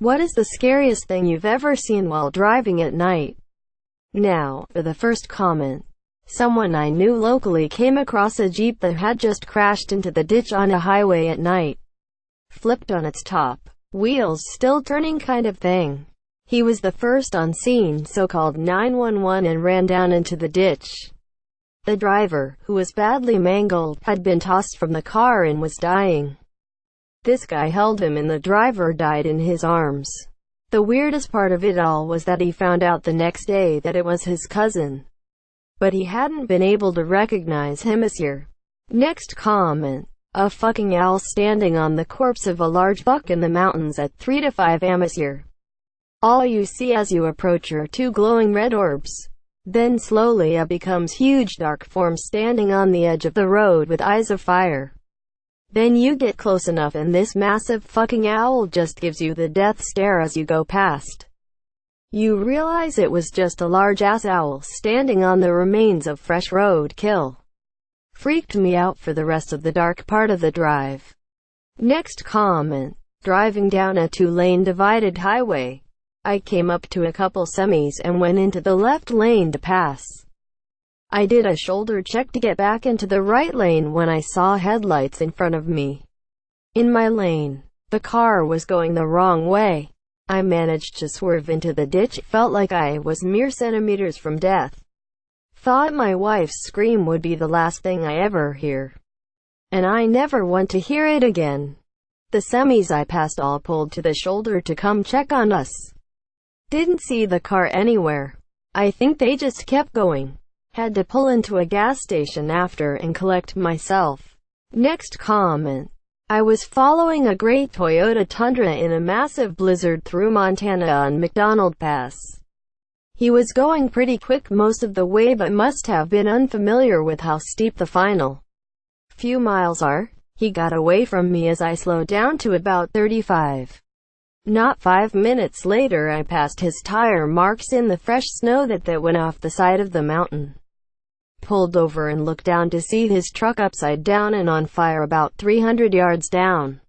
What is the scariest thing you've ever seen while driving at night? Now, for the first comment. Someone I knew locally came across a Jeep that had just crashed into the ditch on a highway at night. Flipped on its top. Wheels still turning kind of thing. He was the first on scene, so called 911 and ran down into the ditch. The driver, who was badly mangled, had been tossed from the car and was dying. This guy held him and the driver died in his arms. The weirdest part of it all was that he found out the next day that it was his cousin. But he hadn't been able to recognize him as here. Next comment. A fucking owl standing on the corpse of a large buck in the mountains at 3 to 5 am. All you see as you approach are two glowing red orbs. Then slowly it becomes huge dark form standing on the edge of the road with eyes of fire. Then you get close enough and this massive fucking owl just gives you the death stare as you go past. You realize it was just a large-ass owl standing on the remains of fresh roadkill. Freaked me out for the rest of the dark part of the drive. Next comment. Driving down a 2-lane divided highway. I came up to a couple semis and went into the left lane to pass. I did a shoulder check to get back into the right lane when I saw headlights in front of me. In my lane, the car was going the wrong way. I managed to swerve into the ditch. It felt like I was mere centimeters from death. Thought my wife's scream would be the last thing I ever hear. And I never want to hear it again. The semis I passed all pulled to the shoulder to come check on us. Didn't see the car anywhere. I think they just kept going. Had to pull into a gas station after and collect myself. Next comment. I was following a gray Toyota Tundra in a massive blizzard through Montana on McDonald Pass. He was going pretty quick most of the way but must have been unfamiliar with how steep the final few miles are. He got away from me as I slowed down to about 35. Not 5 minutes later I passed his tire marks in the fresh snow that went off the side of the mountain. Pulled over and looked down to see his truck upside down and on fire about 300 yards down.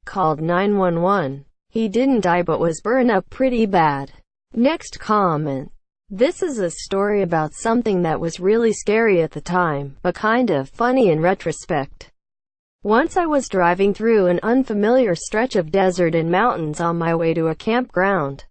Called 911. He didn't die but was burned up pretty bad. Next comment. This is a story about something that was really scary at the time, but kind of funny in retrospect. Once I was driving through an unfamiliar stretch of desert and mountains on my way to a campground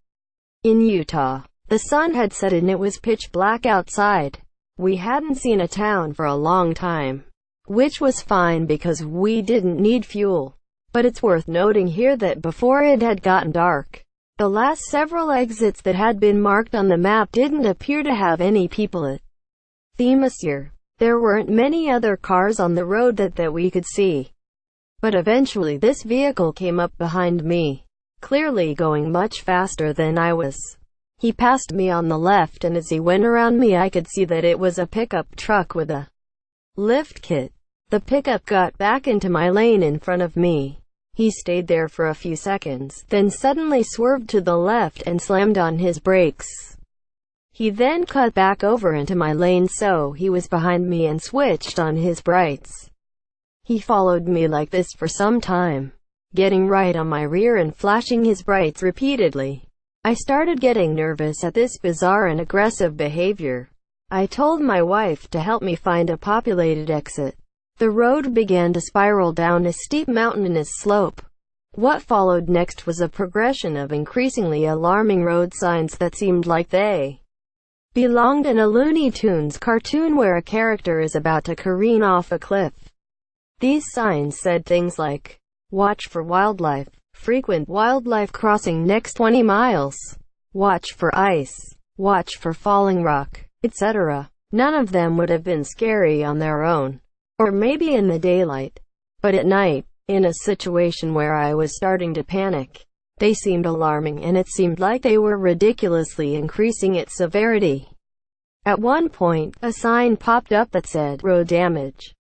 in Utah. The sun had set and it was pitch black outside. We hadn't seen a town for a long time, which was fine because we didn't need fuel. But it's worth noting here that before it had gotten dark, the last several exits that had been marked on the map didn't appear to have any people at them. There weren't many other cars on the road that we could see. But eventually this vehicle came up behind me, clearly going much faster than I was. He passed me on the left and as he went around me I could see that it was a pickup truck with a lift kit. The pickup got back into my lane in front of me. He stayed there for a few seconds, then suddenly swerved to the left and slammed on his brakes. He then cut back over into my lane so he was behind me and switched on his brights. He followed me like this for some time, getting right on my rear and flashing his brights repeatedly. I started getting nervous at this bizarre and aggressive behavior. I told my wife to help me find a populated exit. The road began to spiral down a steep mountainous slope. What followed next was a progression of increasingly alarming road signs that seemed like they belonged in a Looney Tunes cartoon where a character is about to careen off a cliff. These signs said things like, "Watch for wildlife," "Frequent wildlife crossing next 20 miles," "Watch for ice," "Watch for falling rock," etc. None of them would have been scary on their own, or maybe in the daylight. But at night, in a situation where I was starting to panic, they seemed alarming and it seemed like they were ridiculously increasing its severity. At one point, a sign popped up that said, "Road damage."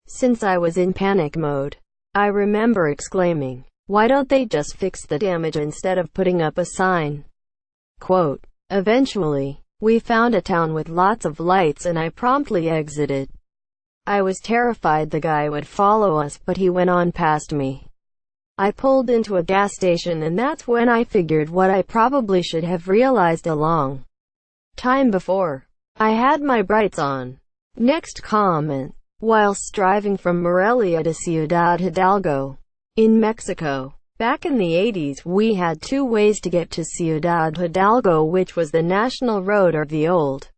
Since I was in panic mode, I remember exclaiming, "Why don't they just fix the damage instead of putting up a sign?" Quote. Eventually, we found a town with lots of lights and I promptly exited. I was terrified the guy would follow us, but he went on past me. I pulled into a gas station, and that's when I figured what I probably should have realized a long time before. I had my brights on. Next comment. Whilst driving from Morelia to Ciudad Hidalgo, in Mexico. Back in the 80s, we had two ways to get to Ciudad Hidalgo, which was the National Road or the old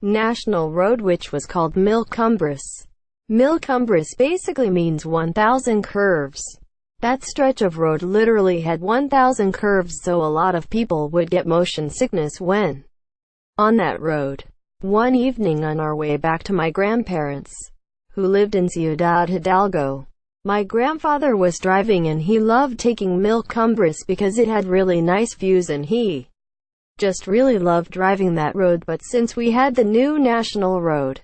National Road, which was called Mil Cumbres. Mil Cumbres basically means 1,000 curves. That stretch of road literally had 1,000 curves, so a lot of people would get motion sickness when on that road. One evening on our way back to my grandparents, who lived in Ciudad Hidalgo, my grandfather was driving and he loved taking Mil Cumbres because it had really nice views and he just really loved driving that road. But since we had the new National Road,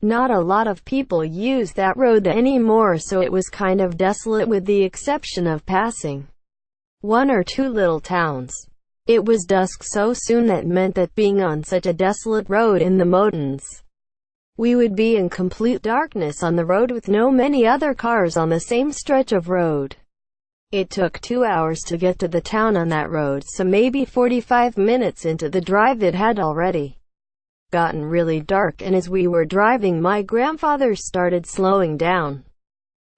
not a lot of people use that road anymore, so it was kind of desolate with the exception of passing one or two little towns. It was dusk so soon that meant that being on such a desolate road in the mountains, we would be in complete darkness on the road with no many other cars on the same stretch of road. It took 2 hours to get to the town on that road, so maybe 45 minutes into the drive it had already gotten really dark, and as we were driving my grandfather started slowing down.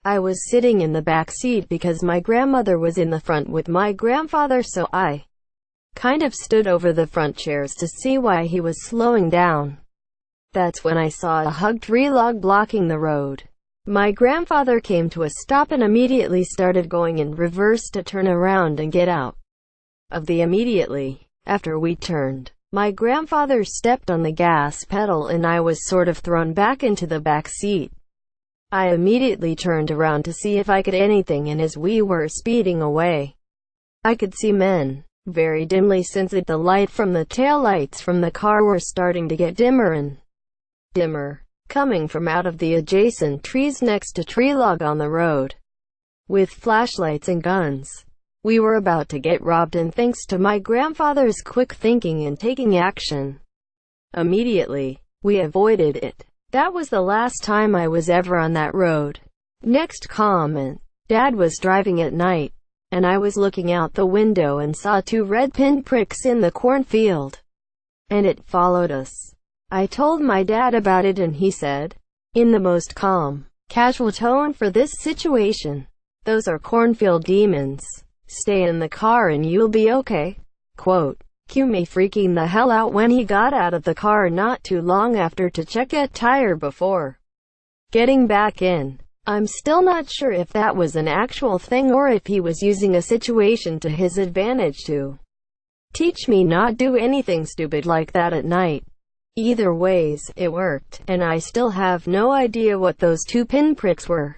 I was sitting in the back seat because my grandmother was in the front with my grandfather, so I kind of stood over the front chairs to see why he was slowing down. That's when I saw a hugged tree log blocking the road. My grandfather came to a stop and immediately started going in reverse to turn around and get out of the immediately. After we turned, my grandfather stepped on the gas pedal and I was sort of thrown back into the back seat. I immediately turned around to see if I could anything, and as we were speeding away, I could see men, very dimly since the light from the taillights from the car were starting to get dimmer and dimmer, coming from out of the adjacent trees next to tree log on the road, with flashlights and guns. We were about to get robbed, and thanks to my grandfather's quick thinking and taking action immediately, we avoided it. That was the last time I was ever on that road. Next comment. Dad was driving at night, and I was looking out the window and saw two red pinpricks in the cornfield, and it followed us. I told my dad about it and he said, in the most calm, casual tone for this situation, "Those are cornfield demons. Stay in the car and you'll be okay." Quote. Cue me freaking the hell out when he got out of the car not too long after to check a tire before getting back in. I'm still not sure if that was an actual thing or if he was using a situation to his advantage to teach me not do anything stupid like that at night. Either ways, it worked, and I still have no idea what those two pinpricks were.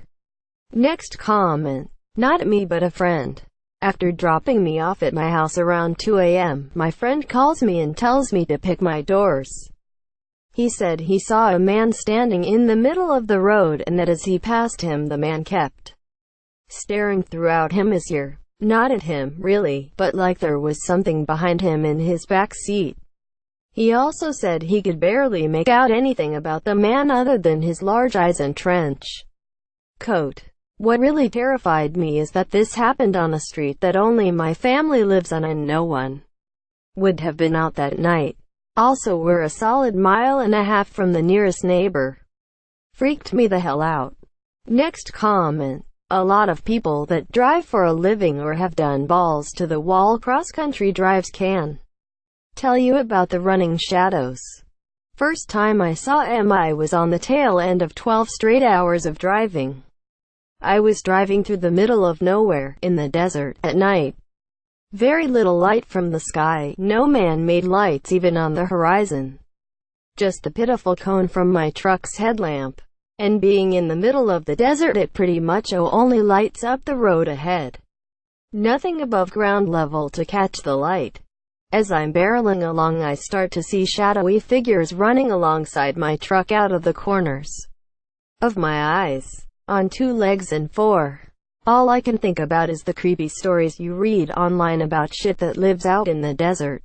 Next comment. Not me but a friend. After dropping me off at my house around 2 a.m., my friend calls me and tells me to pick my doors. He said he saw a man standing in the middle of the road and that as he passed him the man kept staring throughout him his ear. Not at him, really, but like there was something behind him in his back seat. He also said he could barely make out anything about the man other than his large eyes and trench coat. What really terrified me is that this happened on a street that only my family lives on and no one would have been out that night. Also, we're a solid 1.5 miles from the nearest neighbor. Freaked me the hell out. Next comment. A lot of people that drive for a living or have done balls to the wall cross-country drives can tell you about the running shadows. First time I saw I was on the tail end of 12 straight hours of driving. I was driving through the middle of nowhere, in the desert, at night. Very little light from the sky, no man-made lights even on the horizon. Just the pitiful cone from my truck's headlamp. And being in the middle of the desert, it pretty much only lights up the road ahead. Nothing above ground level to catch the light. As I'm barreling along, I start to see shadowy figures running alongside my truck out of the corners of my eyes. On 2 legs and 4. All I can think about is the creepy stories you read online about shit that lives out in the desert.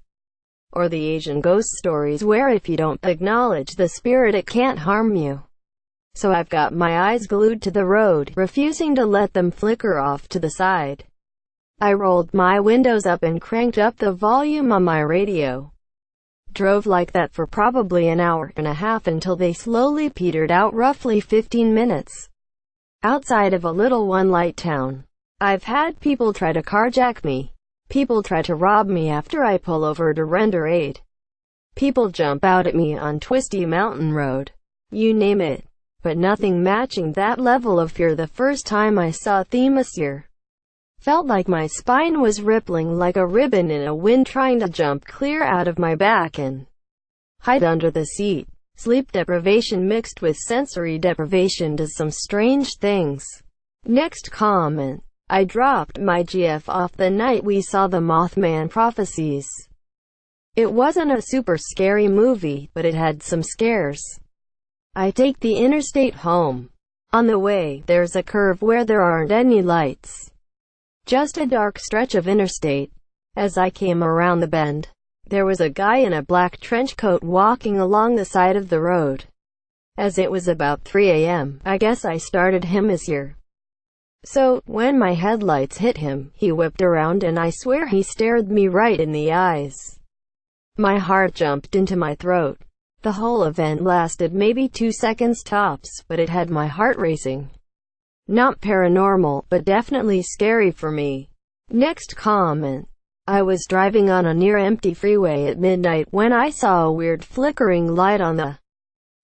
Or the Asian ghost stories where if you don't acknowledge the spirit it can't harm you. so I've got my eyes glued to the road, refusing to let them flicker off to the side. I rolled my windows up and cranked up the volume on my radio. Drove like that for probably an hour and a half until they slowly petered out, roughly 15 minutes. Outside of a little one-light town, I've had people try to carjack me. People try to rob me after I pull over to render aid. People jump out at me on twisty mountain road. You name it. But nothing matching that level of fear the first time I saw Themyscira. Felt like my spine was rippling like a ribbon in a wind, trying to jump clear out of my back and hide under the seat. Sleep deprivation mixed with sensory deprivation does some strange things. Next comment. I dropped my GF off the night we saw the Mothman Prophecies. It wasn't a super scary movie, but it had some scares. I take the interstate home. On the way, there's a curve where there aren't any lights. Just a dark stretch of interstate. As I came around the bend, there was a guy in a black trench coat walking along the side of the road. As it was about 3 a.m., I guess I started hemisphere. So, when my headlights hit him, he whipped around and I swear he stared me right in the eyes. My heart jumped into my throat. The whole event lasted maybe 2 seconds tops, but it had my heart racing. Not paranormal, but definitely scary for me. Next comment. I was driving on a near-empty freeway at midnight when I saw a weird flickering light on the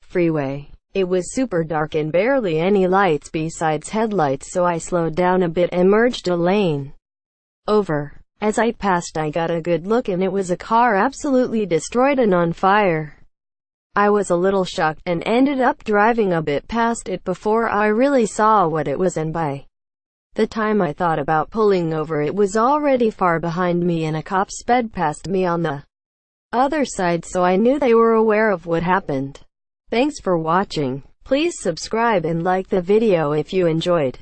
freeway. It was super dark and barely any lights besides headlights, so I slowed down a bit and merged a lane over. As I passed, I got a good look and it was a car absolutely destroyed and on fire. I was a little shocked and ended up driving a bit past it before I really saw what it was, and by the time I thought about pulling over, it was already far behind me and a cop sped past me on the other side, so I knew they were aware of what happened. Thanks for watching. Please subscribe and like the video if you enjoyed.